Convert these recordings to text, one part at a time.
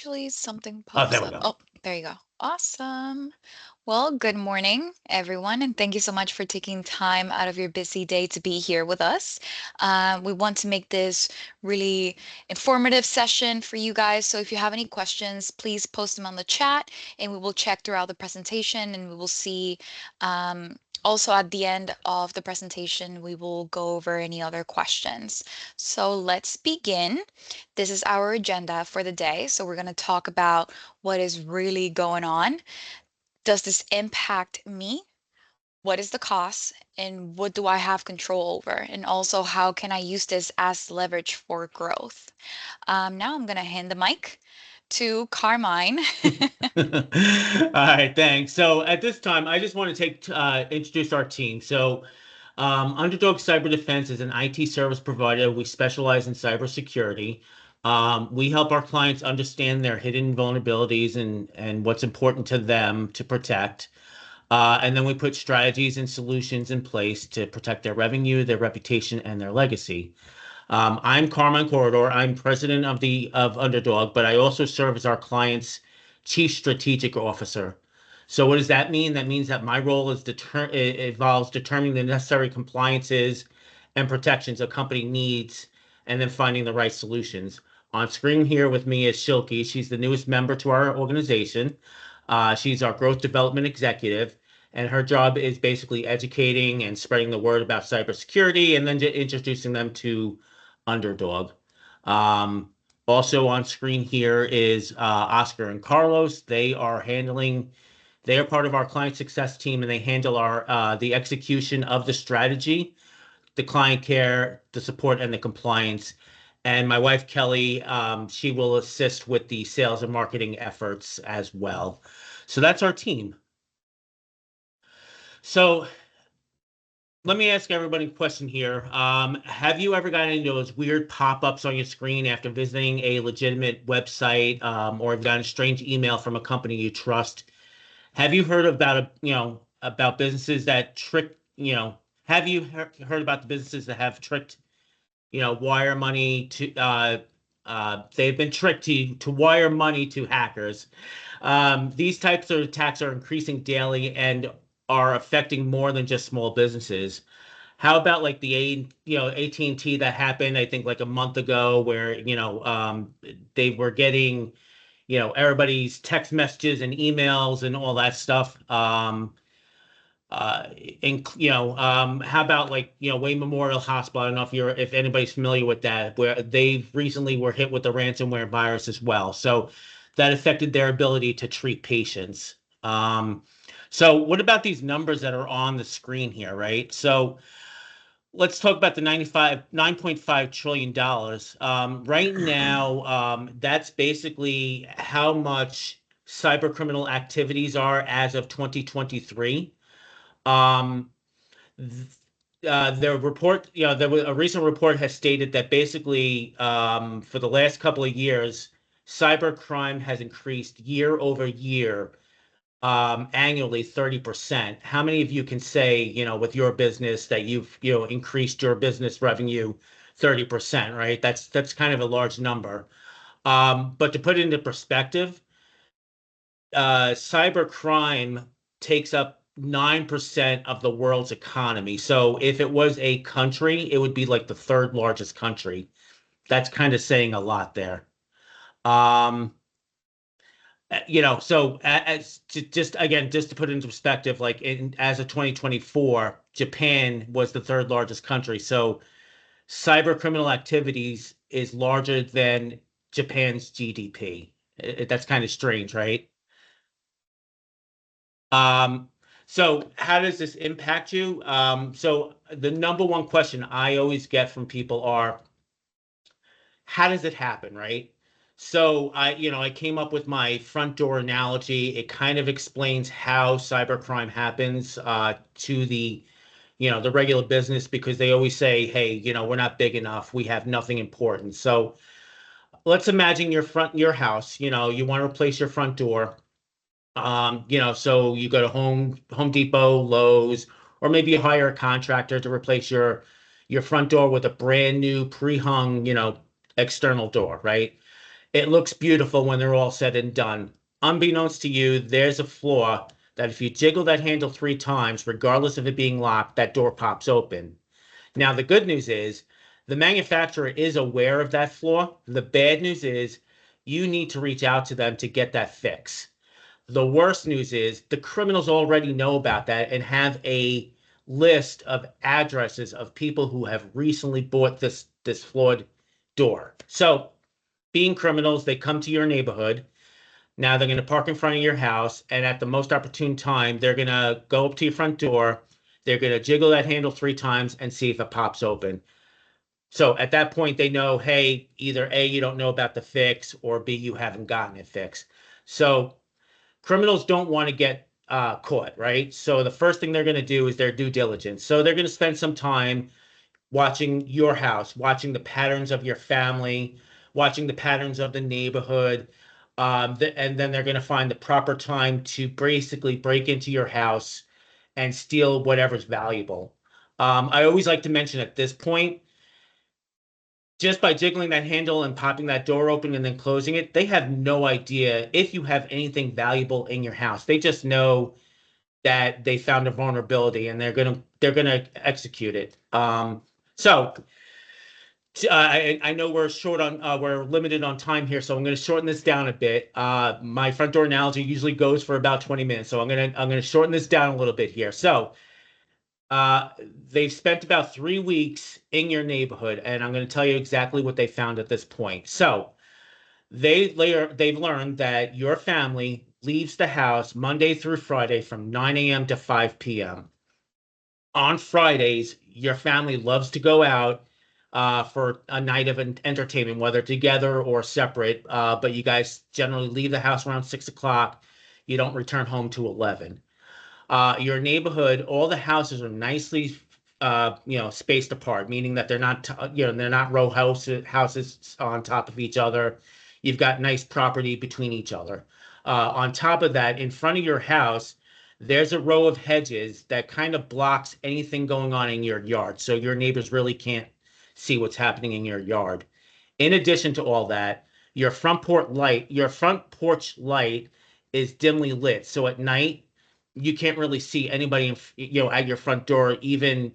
usually something Oh, pops there we up. go. Oh, there you go. Awesome. Well, good morning, everyone, and thank you so much for taking time out of your busy day to be here with us. We want to make this really informative session for you guys. So if you have any questions, please post them on the chat, and we will check throughout the presentation, and we will see. Also, at the end of the presentation, we will go over any other questions. So let's begin. This is our agenda for the day. So we're going to talk about what is really going on. Does this impact me? What is the cost? And what do I have control over? And also, how can I use this as leverage for growth? Now I'm going to hand the mic to Carmine. All right, thanks. So at this time, I just want to introduce our team. Underdog Cyber Defense is an IT service provider. We specialize in cybersecurity. We help our clients understand their hidden vulnerabilities and what's important to them to protect. And then we put strategies and solutions in place to protect their revenue, their reputation, and their legacy. I'm Carmine Corridor. I'm president of Underdog, but I also serve as our client's chief strategic officer. So what does that mean? That means that my role involves determining the necessary compliances and protections a company needs, and then finding the right solutions. On screen here with me is Shilky. She's the newest member to our organization. She's our growth development executive, and her job is basically educating and spreading the word about cybersecurity, and then introducing them to Underdog. Um, Also on screen here is Oscar and Carlos. They are part of our client success team, and they handle our the execution of the strategy, the client care, the support, and the compliance. And my wife Kelly, she will assist with the sales and marketing efforts as well. So that's our team. So let me ask everybody a question here. Have you ever gotten into those weird pop-ups on your screen after visiting a legitimate website, or have gotten a strange email from a company you trust? Have you heard about about businesses that trick, have you heard about the businesses that have tricked, wire money to they've been tricked to wire money to hackers. These types of attacks are increasing daily and are affecting more than just small businesses. How about like AT&T that happened, I think like a month ago, where they were getting everybody's text messages and emails and all that stuff. Uh, how about like Wayne Memorial Hospital? I don't know if anybody's familiar with that, where they recently were hit with the ransomware virus as well. So that affected their ability to treat patients. So what about these numbers that are on the screen here, right? So let's talk about the 9.5 trillion dollars. Right now, that's basically how much cyber criminal activities are as of 2023. Um, the report, a recent report has stated that basically, for the last couple of years, cyber crime has increased year over year, annually 30%. How many of you can say, with your business that you've, increased your business revenue 30%, right? That's kind of a large number. But to put it into perspective, cyber crime takes up 9% of the world's economy. So if it was a country, it would be like the third largest country. That's kind of saying a lot there. Um, just to put it into perspective, like as of 2024, Japan was the third largest country. So cyber criminal activities is larger than Japan's GDP. That's kind of strange, right? Um, so how does this impact you? So the number one question I always get from people are, how does it happen, right? So I came up with my front door analogy. It kind of explains how cybercrime happens to the regular business, because they always say, hey, we're not big enough. We have nothing important. So let's imagine your house, you want to replace your front door. So you go to Home Depot, Lowe's, or maybe you hire a contractor to replace your front door with a brand new pre-hung, external door, right? It looks beautiful when they're all said and done. Unbeknownst to you, there's a flaw that if you jiggle that handle 3 times, regardless of it being locked, that door pops open. Now, the good news is the manufacturer is aware of that flaw. The bad news is you need to reach out to them to get that fix. The worst news is the criminals already know about that and have a list of addresses of people who have recently bought this flawed door. So, being criminals, they come to your neighborhood. Now they're going to park in front of your house, and at the most opportune time, they're going to go up to your front door. They're going to jiggle that handle 3 times and see if it pops open. So at that point, they know, hey, either A, you don't know about the fix, or B, you haven't gotten it fixed. So criminals don't want to get caught, right? So the first thing they're going to do is their due diligence. So they're going to spend some time watching your house, watching the patterns of your family, watching the patterns of the neighborhood. And then they're going to find the proper time to basically break into your house and steal whatever's valuable. I always like to mention at this point, just by jiggling that handle and popping that door open and then closing it, they have no idea if you have anything valuable in your house. They just know that they found a vulnerability and they're gonna execute it. So I know we're limited on time here, so I'm going to shorten this down a bit. My front door analogy usually goes for about 20 minutes, so I'm gonna shorten this down a little bit here. So uh, they've spent about 3 weeks in your neighborhood, and I'm going to tell you exactly what they found at this point. So they've learned that your family leaves the house Monday through Friday from 9 a.m. to 5 p.m. On Fridays, your family loves to go out for a night of entertainment, whether together or separate. But you guys generally leave the house around 6 o'clock. You don't return home to 11. Your neighborhood, all the houses are nicely, spaced apart, meaning that they're not row houses on top of each other. You've got nice property between each other. On top of that, in front of your house, there's a row of hedges that kind of blocks anything going on in your yard, so your neighbors really can't see what's happening in your yard. In addition to all that, your front porch light is dimly lit. So at night, you can't really see anybody at your front door, even,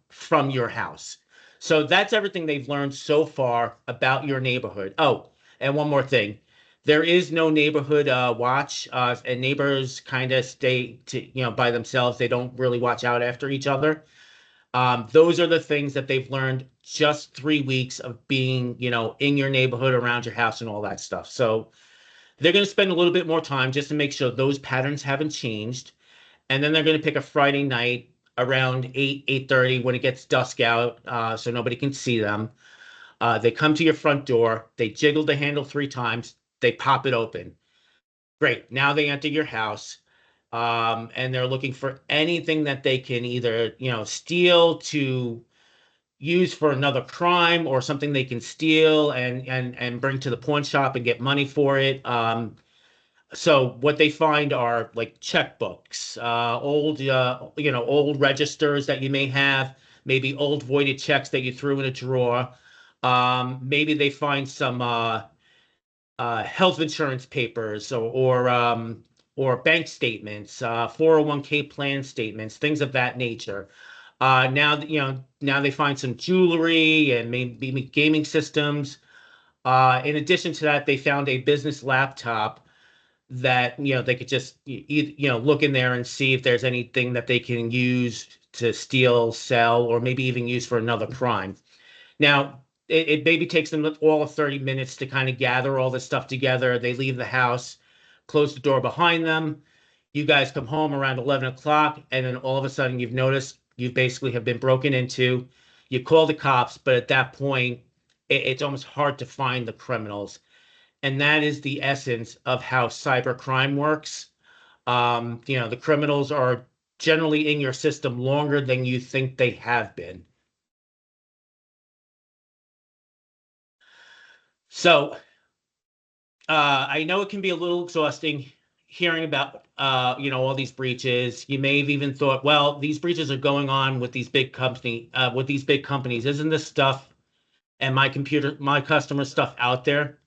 from your house. So that's everything they've learned so far about your neighborhood. Oh, and one more thing. There is no neighborhood watch, and neighbors kind of stay by themselves. They don't really watch out after each other. Those are the things that they've learned just 3 weeks of being, in your neighborhood, around your house, and all that stuff. So they're going to spend a little bit more time just to make sure those patterns haven't changed. And then they're going to pick a Friday night around 8:30 when it gets dusk out, so nobody can see them. They come to your front door, they jiggle the handle 3 times, they pop it open. Great. Now they enter your house, and they're looking for anything that they can either, steal to use for another crime, or something they can steal and bring to the pawn shop and get money for it. So what they find are like checkbooks, old registers that you may have, maybe old voided checks that you threw in a drawer. Maybe they find some health insurance papers, or bank statements, 401k plan statements, things of that nature. Now they find some jewelry and maybe gaming systems. In addition to that, they found a business laptop that they could just look in there and see if there's anything that they can use to steal, sell, or maybe even use for another crime. Now, it maybe takes them all of 30 minutes to kind of gather all this stuff together. They leave the house, close the door behind them. You guys come home around 11 o'clock, and then all of a sudden you've noticed you basically have been broken into. You call the cops, but at that point, it's almost hard to find the criminals. And that is the essence of how cybercrime works. The criminals are generally in your system longer than you think they have been. So I know it can be a little exhausting hearing about all these breaches. You may have even thought, well, these breaches are going on with these big companies. Isn't this stuff and my customer stuff out there?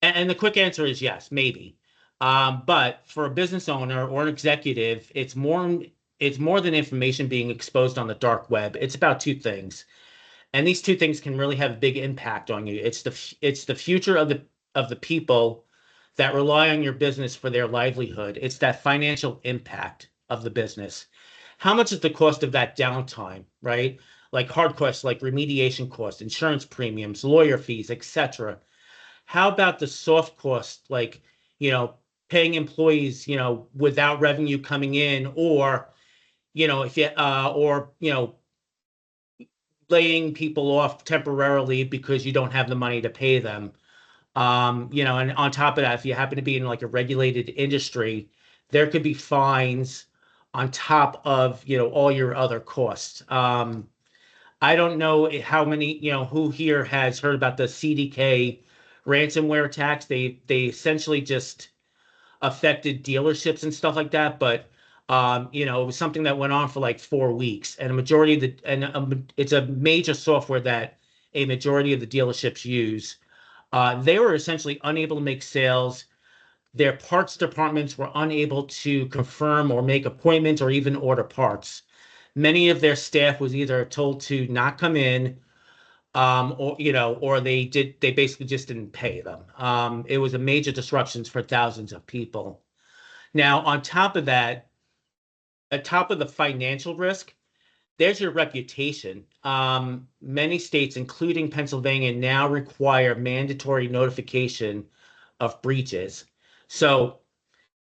And the quick answer is yes, maybe. But for a business owner or an executive, it's more than information being exposed on the dark web. It's about two things, and these two things can really have a big impact on you. It's the future of the people that rely on your business for their livelihood. It's that financial impact of the business. How much is the cost of that downtime, right? Like hard costs, like remediation costs, insurance premiums, lawyer fees, etc. How about the soft cost, like, you know, paying employees, without revenue coming in, or, if you, or, laying people off temporarily because you don't have the money to pay them. And on top of that, if you happen to be in like a regulated industry, there could be fines on top of, all your other costs. I don't know how many, who here has heard about the CDK ransomware attacks. They essentially just affected dealerships and stuff like that, but it was something that went on for like 4 weeks, and a majority of the and it's a major software that a majority of the dealerships use. They were essentially unable to make sales. Their parts departments were unable to confirm or make appointments or even order parts. Many of their staff was either told to not come in, or they basically just didn't pay them. It was a major disruptions for thousands of people. Now, on top of that, on top of the financial risk, there's your reputation. Many states, including Pennsylvania, now require mandatory notification of breaches. So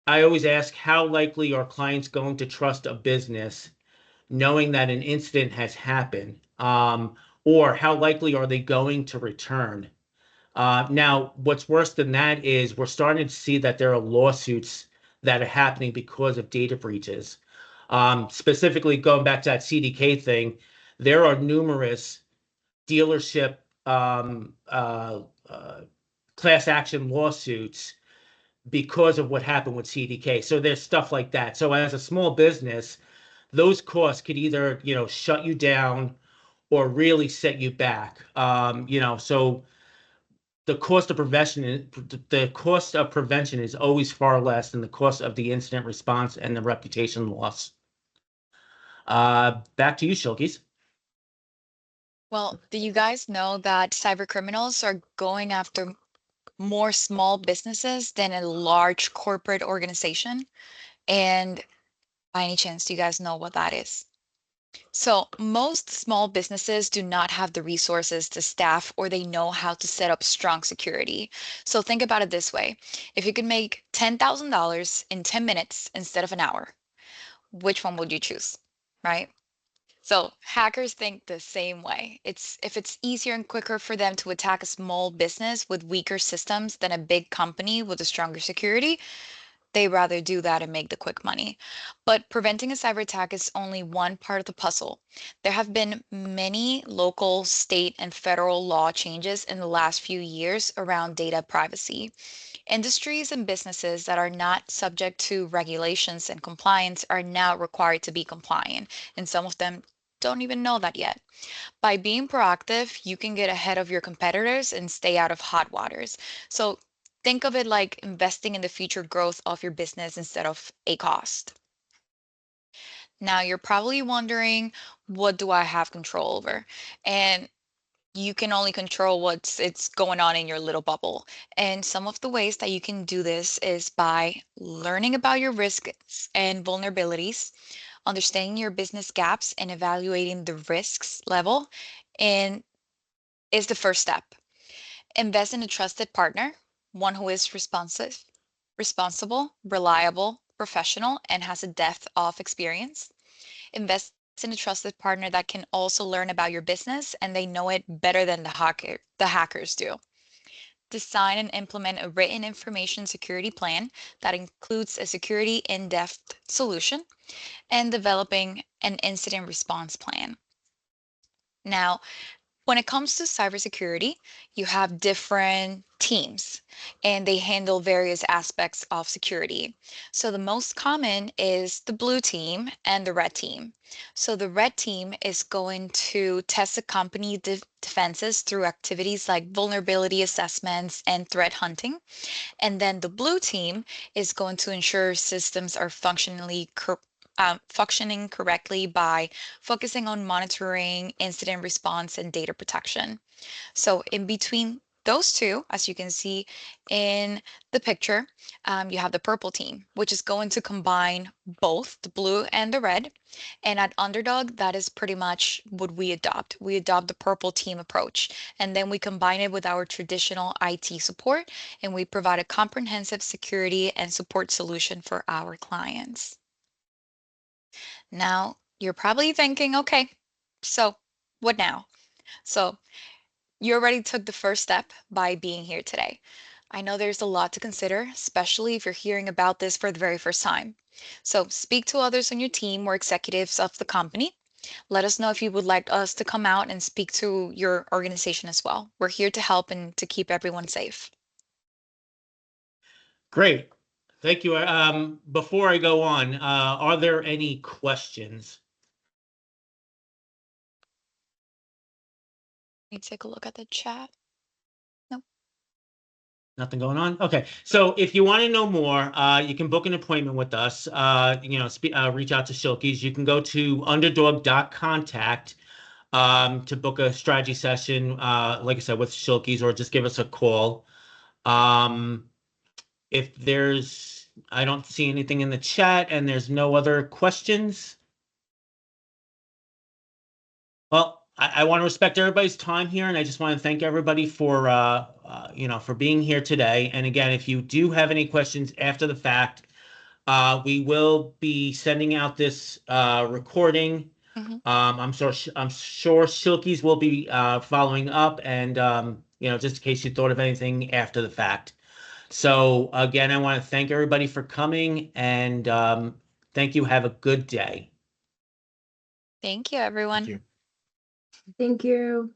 I always ask, how likely are clients going to trust a business knowing that an incident has happened? Or how likely are they going to return? Now, what's worse than that is we're starting to see that there are lawsuits that are happening because of data breaches. Specifically, going back to that CDK thing, there are numerous dealership class action lawsuits because of what happened with CDK. So there's stuff like that. So as a small business, those costs could either, shut you down or really set you back. So the cost of prevention is always far less than the cost of the incident response and the reputation loss. Back to you, Shilkis. Well, do you guys know that cyber criminals are going after more small businesses than a large corporate organization? And by any chance, do you guys know what that is? So, most small businesses do not have the resources to staff or they know how to set up strong security. So, think about it this way. If you could make $10,000 in 10 minutes instead of an hour, which one would you choose? Right? So, hackers think the same way. If it's easier and quicker for them to attack a small business with weaker systems than a big company with a stronger security, they rather do that and make the quick money. But preventing a cyber attack is only one part of the puzzle. There have been many local, state, and federal law changes in the last few years around data privacy. Industries and businesses that are not subject to regulations and compliance are now required to be compliant, and some of them don't even know that yet. By being proactive, you can get ahead of your competitors and stay out of hot waters. So think of it like investing in the future growth of your business instead of a cost. Now, you're probably wondering, what do I have control over? And you can only control what's it's going on in your little bubble. And some of the ways that you can do this is by learning about your risks and vulnerabilities, understanding your business gaps and evaluating the risks level, and is the first step. Invest in a trusted partner, one who is responsible, reliable, professional, and has a depth of experience. Invest in a trusted partner that can also learn about your business and they know it better than the hackers do. Design and implement a written information security plan that includes a security in-depth solution and developing an incident response plan. Now, When it comes to cybersecurity, you have different teams and they handle various aspects of security. So the most common is the blue team and the red team. So the red team is going to test the company defenses through activities like vulnerability assessments and threat hunting. And then the blue team is going to ensure systems are functioning correctly by focusing on monitoring, incident response, and data protection. So in between those two, as you can see in the picture, you have the purple team, which is going to combine both the blue and the red. And at Underdog, that is pretty much what we adopt. We adopt the purple team approach, and then we combine it with our traditional IT support, and we provide a comprehensive security and support solution for our clients. Now, you're probably thinking, okay, so what now? So you already took the first step by being here today. I know there's a lot to consider, especially if you're hearing about this for the very first time. So speak to others on your team or executives of the company. Let us know if you would like us to come out and speak to your organization as well. We're here to help and to keep everyone safe. Great. Thank you. Before I go on, are there any questions? Let me take a look at the chat. Nope. Nothing going on? Okay. So if you want to know more, you can book an appointment with us. Reach out to Shilkey's. You can go to underdog.contact to book a strategy session, like I said, with Shilkey's, or just give us a call. If I don't see anything in the chat and there's no other questions. Well, I want to respect everybody's time here, and I just want to thank everybody for for being here today. And again, if you do have any questions after the fact, we will be sending out this recording. Mhm. I'm sure Shilkey's will be following up, and just in case you thought of anything after the fact. So again, I want to thank everybody for coming, and thank you. Have a good day. Thank you, Thank everyone. you. Thank you.